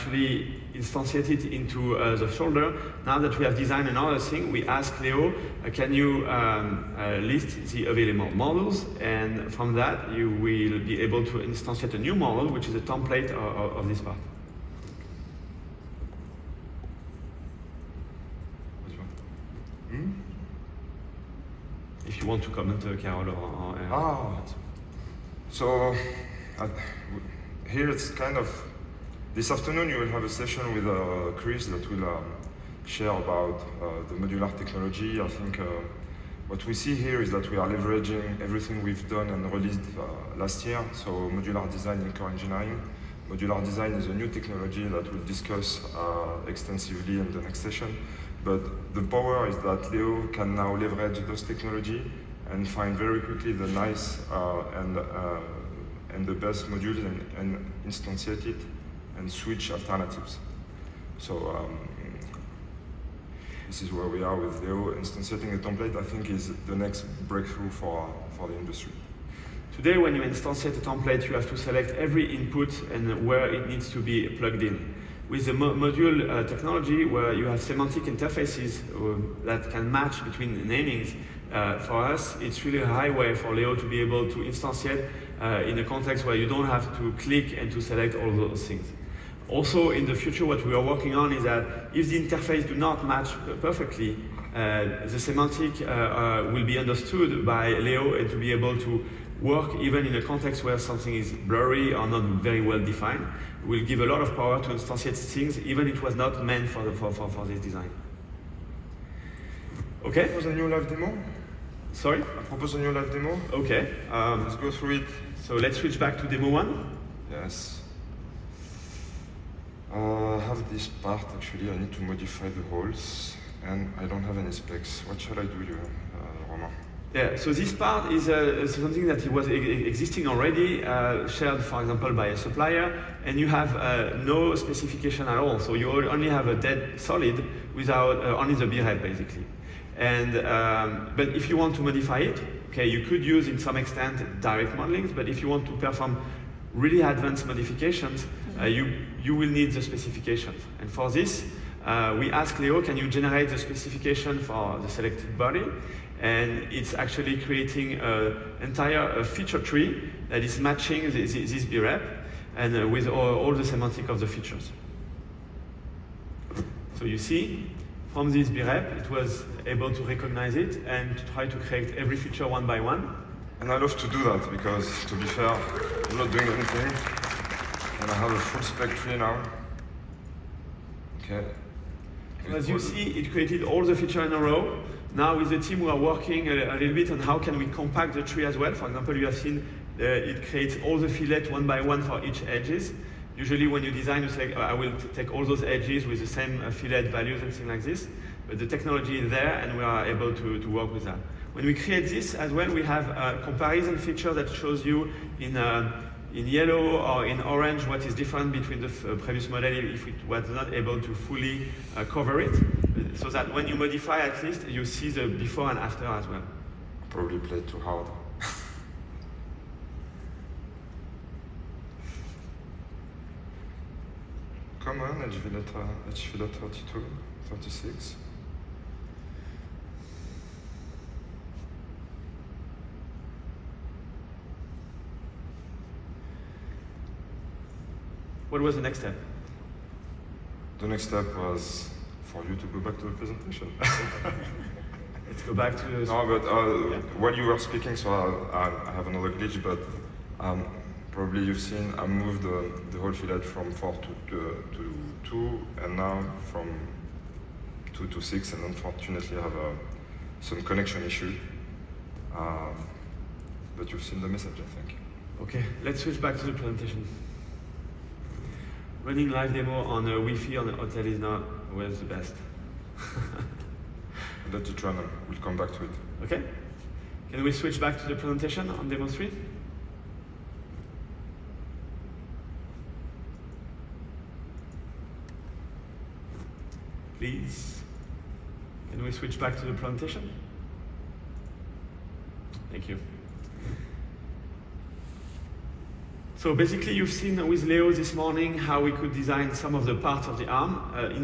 actually instantiate it into the shoulder. Now that we have designed another thing, we ask Leo, can you list the available models? And from that, you will be able to instantiate a new model, which is a template of this part. If you want to comment, Carol or so here it's kind of, this afternoon you will have a session with Chris that will share about the modular technology. I think what we see here is that we are leveraging everything we've done and released last year, so modular design in core engineering. Modular design is a new technology that we'll discuss extensively in the next session. But the power is that Leo can now leverage those technology and find very quickly the nice and the best modules and instantiate it and switch alternatives. So this is where we are with Leo. Instantiating a template, I think, is the next breakthrough for the industry. Today, when you instantiate a template, you have to select every input and where it needs to be plugged in. With the module technology, where you have semantic interfaces that can match between namings, for us, it's really a highway for Leo to be able to instantiate in a context where you don't have to click and to select all those things. Also, in the future, what we are working on is that if the interface do not match perfectly, the semantic will be understood by Leo and to be able to work even in a context where something is blurry or not very well defined. Will give a lot of power to instantiate things, even if it was not meant for this design. Okay? I propose a new live demo. Sorry? I propose a new live demo. Okay. Let's go through it. So let's switch back to demo 1. Yes. I have this part, actually. I need to modify the holes, and I don't have any specs. What shall I do here, Romain? Yeah, so this part is something that was existing already, shared, for example, by a supplier, and you have no specification at all. So you only have a dead solid without only the BREP, basically. And but if you want to modify it, okay, you could use, in some extent, direct modelings. But if you want to perform really advanced modifications, you will need the specifications. And for this, we ask Leo, can you generate the specification for the selected body? And it's actually creating an entire feature tree that is matching this BREP and with all the semantic of the features. So you see, from this BREP, it was able to recognize it and to try to create every feature one by one. And I love to do that because, to be fair, I'm not doing anything. And I have a full spec tree now. Okay. As you see, it created all the features in a row. Now with the team, we are working a little bit on how can we compact the tree as well. For example, you have seen it creates all the fillet one by one for each edges. Usually when you design, you say, I will take all those edges with the same fillet values and things like this. But the technology is there and we are able to work with that. When we create this as well, we have a comparison feature that shows you in yellow or in orange what is different between the previous model if it was not able to fully cover it. So that when you modify, at least, you see the before and after as well. Probably played too hard. Come on, edge fillet 32, 36. What was the next step? The next step was for you to go back to the presentation. Let's go back to the... No, but while you were speaking, so I have another glitch, but probably you've seen I moved the whole fillet from 4 to 2, and now from 2 to 6, and unfortunately I have some connection issue. But you've seen the message, I think. Okay, let's switch back to the presentation. Running live demo on a Wi-Fi on a hotel is not always the best. Let it run, we'll come back to it. Okay. Can we switch back to the presentation on demo 3? Please. Can we switch back to the presentation? Thank you. So basically, you've seen with Leo this morning how we could design some of the parts of the arm.